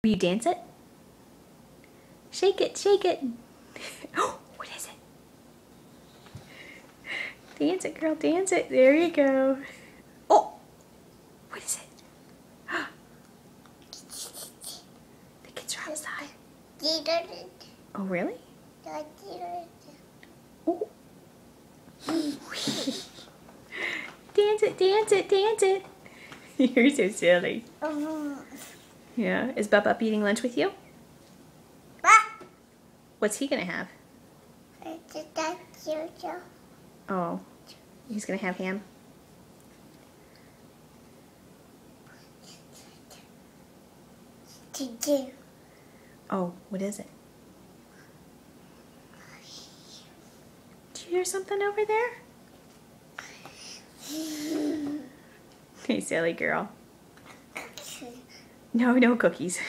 Will you dance it? Shake it, shake it. Oh, what is it? Dance it, girl, dance it. There you go. Oh, what is it? The kids are outside. Oh, really? Oh. Dance it, dance it, dance it. You're so silly. Yeah. Is Bub up eating lunch with you? What's he gonna have? Oh, he's gonna have ham? Oh, what is it? Do you hear something over there? Hey, silly girl. No, no cookies.